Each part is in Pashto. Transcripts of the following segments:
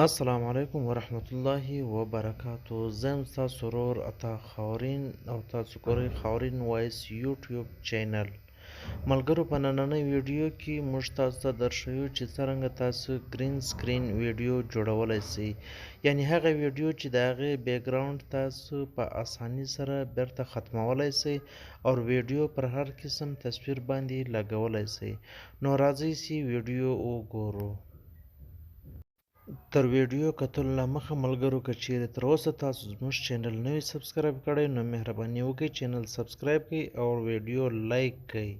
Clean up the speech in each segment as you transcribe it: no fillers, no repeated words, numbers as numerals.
السلام علیکم ورحمت الله وبرکاتو. زه یم ستاسو ورور عطا خاورین او تاسو ګورئ خاورین وایس یوټیوب چینل. ملګرو، په نننۍ ویډیو کې موږ تاسو ته درښیو چې څرنګه تاسو ګرین سکرین ویډیو جوړولی سئ، یعنې هغه ویډیو چې د هغې بیکګراونډ تاسو په اسانۍ سره بیرته ختمولی سئ او ویډیو پر هر قسم تصویر باندې لګولی سئ. نو راځئ چې ویډیو وګورو. تر ویډیو کتلو نه مخه ملګرو، که چیرې تر اوسه تاسو زموږ چینل نه وي سبسکرایب کړی، نو مهرباني وکړئ چینل سبسکرایب کړئ او ویډیو لایک کړئ.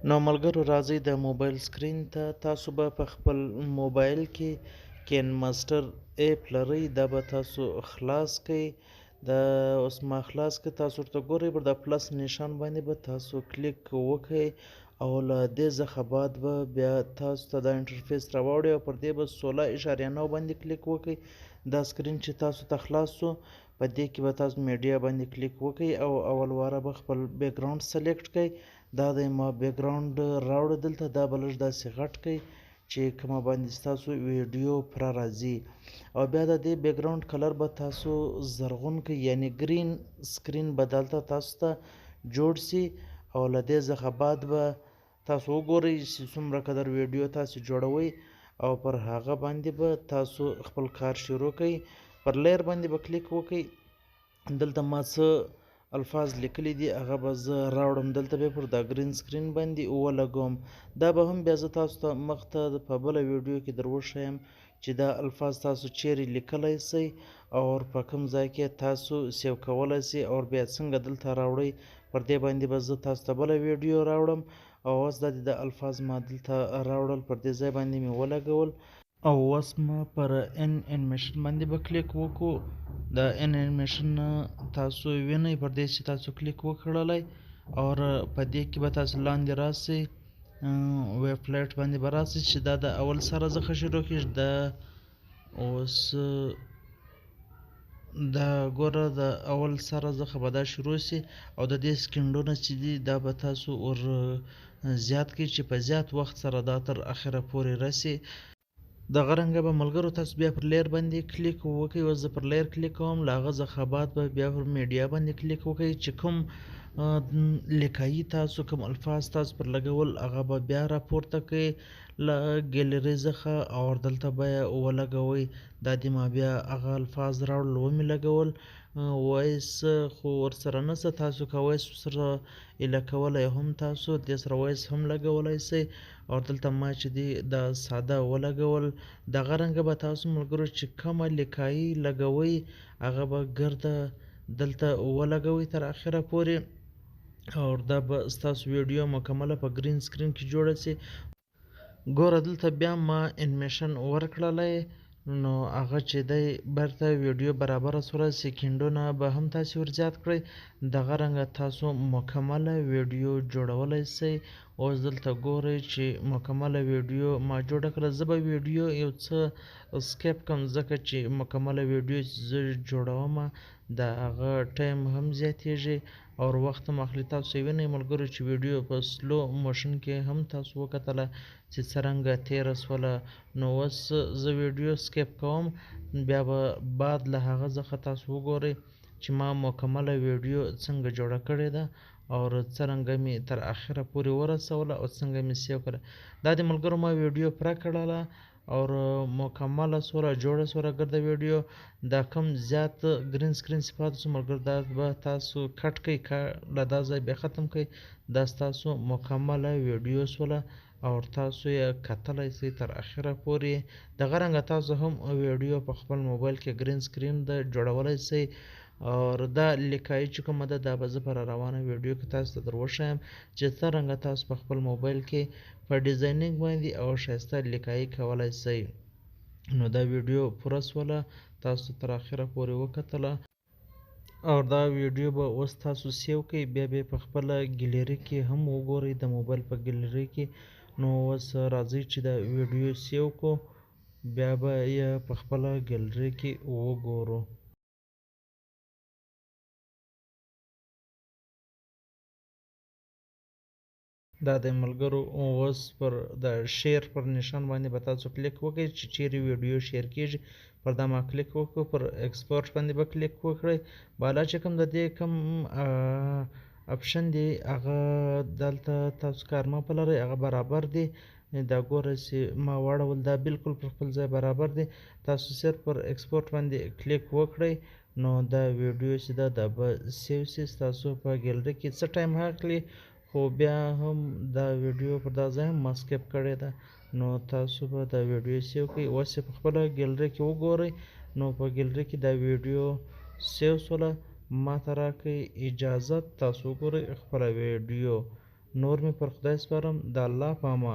نو ملګرو، راځئ د موبایل سکرین ته. تاسو به په خپل موبایل کې کین ماسټر ایپ لرئ، دا به تاسو خلاص کړئ. اوس ما خلاص کړ، تاسو ورته ګورئ، پر د پلس نشان باندې به تاسو کلیک وکړئ او له دې څخه بعد به بیا تاسو ته دا انټرفیس راوړي او پر دې به 16.9 باندې کلیک وکړئ. دا سکرین چې تاسو ته خلاص شو، په دې کې به تاسو میډیا باندې کلیک وکړئ او اول واره به خپل بیکګراونډ سلیکټ کړئ. دا د ما بیکګراونډ راوړه دلته، دا به لږ داسې غټ کړئ چې کومه باندې ستاسو ویډیو پوره راځي، او بیا د دې بیکګراونډ کلر به تاسو زرغون کړئ، یعنی ګرین سکرین به دلته تاسو ته جوړ سي. او له دې څخه بعد به تاسو وګورئ چې څومره قدر ویډیو تاسو جوړوئ او پر هغه باندې به تاسو خپل کار شروع کړئ. پر لیر باندې به کلیک وکړئ. دلته ما څه الفاظ لیکلي دي هغه به زه راوړم دلته، بیا پر دا ګرین سکرین باندې ولګوم. دا به هم بیا زه تاسو ته مخته په بله ویډیو کې در وښیم چې دا الفاظ تاسو چیرې لیکلی سئ او په کوم ځای کې تاسو سیو کولی سئ او بیا څنګه دلته راوړئ. پر دې باندې به زه تاسو ته بله ویډیو راوړم. او اوس دا د الفاظ ما دلته راوړل، پر دې ځای باندې مې ولګول او اوس ما پر ان انیمیشن باندې به کلیک وکړو. د ان انیمیشن تاسو وینئ، پر دې چې تاسو کلیک وکړلی او په دې کې به تاسو لاندې راسئ، ویب فلایټ باندې به راسئ چې دا د اول سره څخه شروع کېږي. دا اوس دا ګوره د اول سره څخه به دا شروع سي او د دې سکینډونه چې دي دا به تاسو ور زیات کړئ چې په زیات وخت سره دا تر اخره پورې رسي. دغه رنګه به ملګرو تاسو بیا پر لیر باندې کلیک وکړئ. اوس زه پر لیر کلیک کوم، له هغه څخه بعد به بیا پر میډیا باندې کلیک وکړئ چې کوم لیکایي تاسو کوم الفاظ تاسو پر لګول هغه به بیا راپورته کړئ له ګیلري څخه او دلته به یې ولګوئ. دا دې ما بیا هغه الفاظ راوړل ومې لګول. وایس خو ورسره نشته، تاسو که وایس ورسره ایله کولی هم تاسو دې سره وایس هم لګولی سئ او دلته ما چې دی دا ساده ولګول. دغه رنګه به تاسو ملګرو چې کومه لیکایي لګوئ هغه به ګرده دلته ولګوئ تر اخره پورې او دا به ستاسو ویډیو مکمله په ګرین سکرین کې جوړه سي. ګوره دلته بیا ما انیمیشن ورکړلی، نو هغه چې دی بیرته ویډیو برابره سوله، سکینډونه به هم تاسې ور زیات کړئ. دغه رنګه تاسو مکمله ویډیو جوړولی سئ. اوس دلته ګورئ چې مکمله ویډیو ما جوړه کړه. زه به ویډیو یو څه سکیپ کړم ځکه چې مکمله ویډیو چې زه جوړومه د هغه ټایم هم زیاتیږي او وخت هم اخلي. تاسو یې وینئ ملګرو چې ویډیو په سلو موشن کې هم تاسو وکتله چې څرنګه تیره سوله. نو اوس زه ویډیو سکیپ کوم، بیا به بعد له هغه څخه تاسو وګورئ چې ما مکمله ویډیو څنګه جوړه کړې ده او څرنګه مې تر اخره پورې ورسوله او څنګه مې سیو کړه. دا د ملګرو ما ویډیو پوره کړله او مکمله سوله، جوړه سوله ګرده ویډیو. دا کم زیات ګرین سکرین چې پاتې سو ملګرو دا به تاسو کټ کړئ، له دا ځای بیا ختم کړئ. دا ستاسو مکمله ویډیو سوله او تاسو یې کتلی سئ تر اخره پورې. دغه رنګه تاسو هم ویډیو په خپل موبایل کې ګرین سکرین ده جوړولی سئ او دا لیکایي چې کومه ده دا به زه په را روانه ویډیو کې تاسو ته در وښیم چې څرنګه تاسو په خپل موبایل کې په ډیزاینینګ باندې او ښایسته لیکایي کولی سئ. نو دا ویډیو پوره سوله، تاسو تر اخره پورې وکتله او دا ویډیو به اوس تاسو سیو کړئ، بیا به یې په خپله ګیلري کې هم وګورئ، د موبایل په ګیلري کې. نو اوس راځئ چې دا ویډیو سیو کړو، بیا به یې په خپله ګیلري کې وګورو. دا د ملګرو اوس پر د شیر پر نشان باندې به تاسو کلیک وکړئ چې چیرې ویډیو شیر کیږي پر دا ما کلیک وکړو پر ایکسپورټ باندې به کلیک وکړئ بالا چې کوم د دې کوم اپشن دی هغه دلته تاسو کار مه پلرئ هغه برابر دی دا ګورئ چې ما واړول دا بالکل پر خپل ځای برابر دی تاسو صرف پر ایکسپورټ باندې کلیک وکړئ نو دا ویډیو چې دا به سیو شي ستاسو په ګیلري کې څه ټایم اخلي خو بیا هم دا ویډیو پر دا ځای هم ما سکیپ کړې ده نو تاسو به دا ویډیو سیو کړئ اوس یې په خپله ګیلري کې وګورئ نو په ګیلري کې دا ویډیو سیو شوله ما ته راکړئ اجازت تاسو وګورئ خپله ویډیو نور مې پر خدای سپارم د الله په امان